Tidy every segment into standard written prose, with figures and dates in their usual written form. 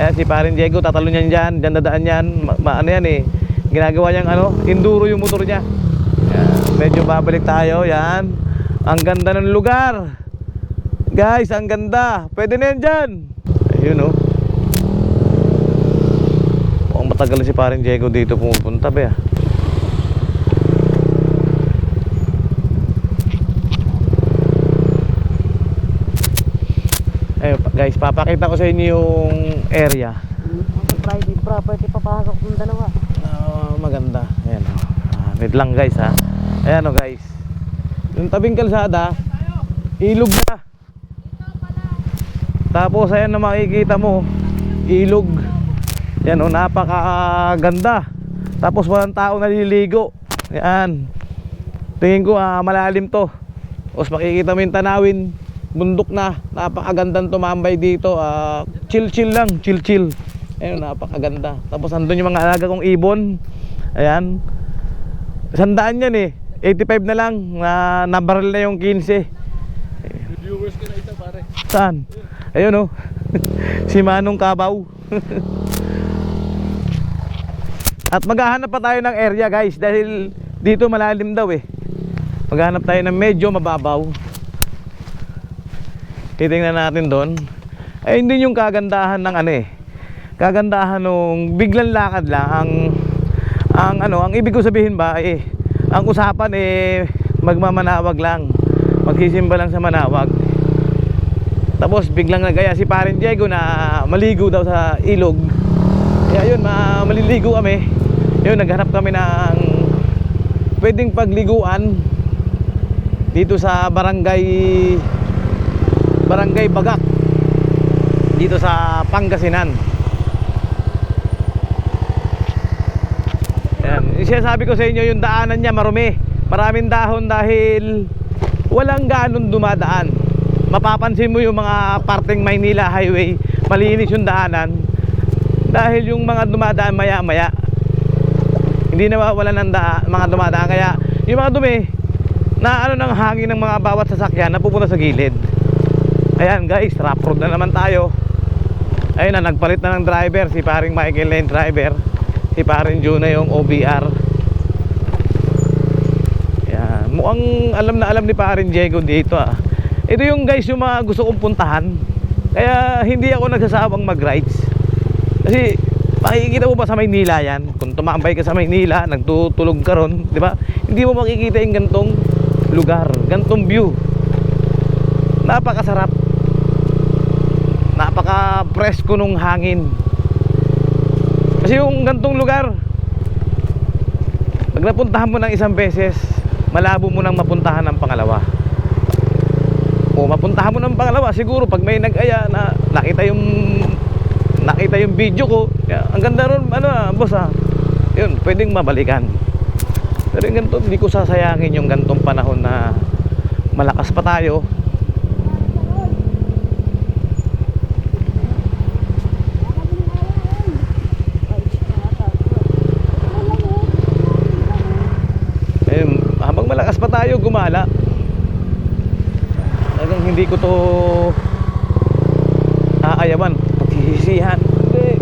Ayan si Parin Diego, tatalo niyan dyan, dyan dadaan yan. Ano yan eh, ginagawa niyang ano, enduro yung motor niya. Ayan, medyo babalik tayo, yan. Ang ganda ng lugar. Guys, ang ganda. Pwede na yan dyan. Ayun oh. Mukhang matagal si Parin Diego dito pumupunta ba. Ayun guys, papakita ko sa inyo yung area. Private property, papasok ng dalawa. Maganda. Ayan o. Wait lang guys ha. Ayan o guys. Yung tabing kalsada, ilog na. Tapos ayan na makikita mo, ilog. Yan o, napakaganda. Tapos walang tao naliligo. Ayan. Tingin ko malalim to. Tapos makikita mo yung tanawin, bundok na. Napakagandang tumambay dito. Chill lang, chill. Ayun, napakaganda. Tapos andun yung mga alaga kong ibon. Ayan. 100 yan eh. 85 na lang. Nabaril na yung 15. Viewers ka na isa pare. Saan? Ayun oh. Si Manong Kabaw. At maghahanap pa tayo ng area guys, dahil dito malalim daw eh. Maghahanap tayo ng medyo mababaw. Titingnan natin doon. Ayun din yung kagandahan ng ano eh. Kagandahan nung biglang lakad lang. Ang ibig ko sabihin ba eh, ang usapan eh magmamanawag lang. Magsisimba lang sa manawag. Tapos biglang nagaya si Parin Diego na maligo daw sa ilog. Kaya yun, maliligo kami. Yun, naghanap kami ng pwedeng pagliguan dito sa barangay Bagak, dito sa Pangasinan. Ayan, sinasabi ko sa inyo, yung daanan niya marumi, maraming dahon dahil walang ganun dumadaan. Mapapansin mo yung mga parteng Maynila Highway, malinis yung daanan dahil yung mga dumadaan maya-maya hindi nawawalan ng mga dumadaan. Kaya yung mga dumi na ano ng hangin ng mga bawat sasakyan napupunta sa gilid. Ayan guys, rough road na naman tayo. Ayun na, nagpalit na ng driver. Si paring Michael na yung driver, si paring Juna yung OBR. Ayan, mukhang alam na alam ni paring Diego dito ah. Ito yung guys yung mga gusto kong puntahan. Kaya hindi ako nagsasawang mag-rides. Kasi makikita mo pa sa Maynila yan. Kung tumambay ka sa Maynila, nagtutulog ka ron, di ba? Hindi mo makikita yung gantong lugar, gantong view. Napakasarap. Napaka-presko nung hangin. Kasi yung gantong lugar, pag napuntahan mo ng isang beses, malabo mo nang mapuntahan ng pangalawa. O mapuntahan mo ng pangalawa, siguro pag may nag-aya na nakita yung video ko, ang ganda ron, boss yun, pwedeng mabalikan. Pero yung ganito, hindi ko sasayangin yung gantong panahon na malakas pa tayo. Habang malakas pa tayo gumala, talagang hindi ko to aayawan, pagsisisihan. Hindi,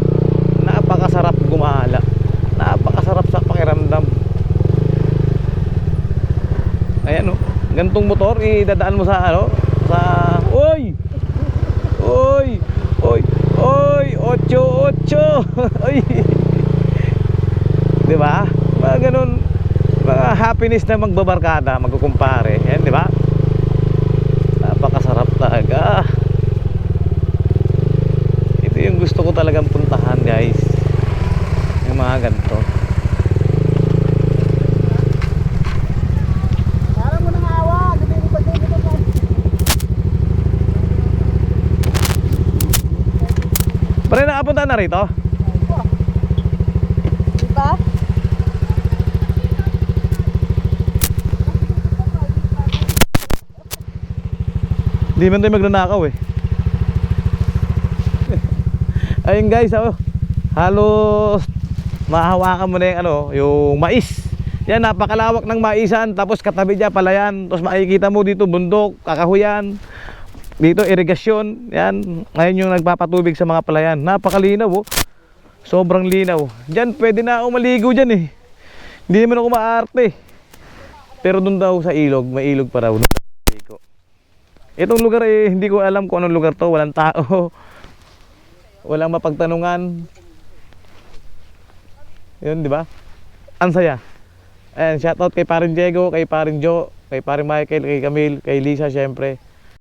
napakasarap gumala, napakasarap sa pakiramdam. Ayan gantong motor idadaan mo sa oy 8 oy. Di ba? Mga ganun, mga happiness na magbabarkada, magkukumpare. Yan, di ba? Napakasarap talaga. Ito yung gusto ko talagang puntahan, guys. Yung mga ganito. Para mo nang awa, gabi ko pa dito pa. Pare, nakapunta na rito? Diba? Hindi man tayo magnanakaw eh. Ayun guys, halos mahawakan mo na yung mais. Yan, napakalawak ng maisan. Tapos katabi dyan palayan. Tapos makikita mo dito bundok, kakahuyan. Dito irigasyon, yan. Ngayon yung nagpapatubig sa mga palayan. Napakalinaw oh. Sobrang linaw. Diyan pwede na ako maligo diyan eh. Hindi naman ako maarte. Pero doon daw sa ilog, may ilog pa raw. Itong lugar eh, hindi ko alam kung anong lugar to. Walang tao. Walang mapagtanungan. Yun, di ba? Ang saya. Ayan, shoutout kay Parin Diego, kay Parin Jo, kay Parin Michael, kay Camille, kay Lisa syempre.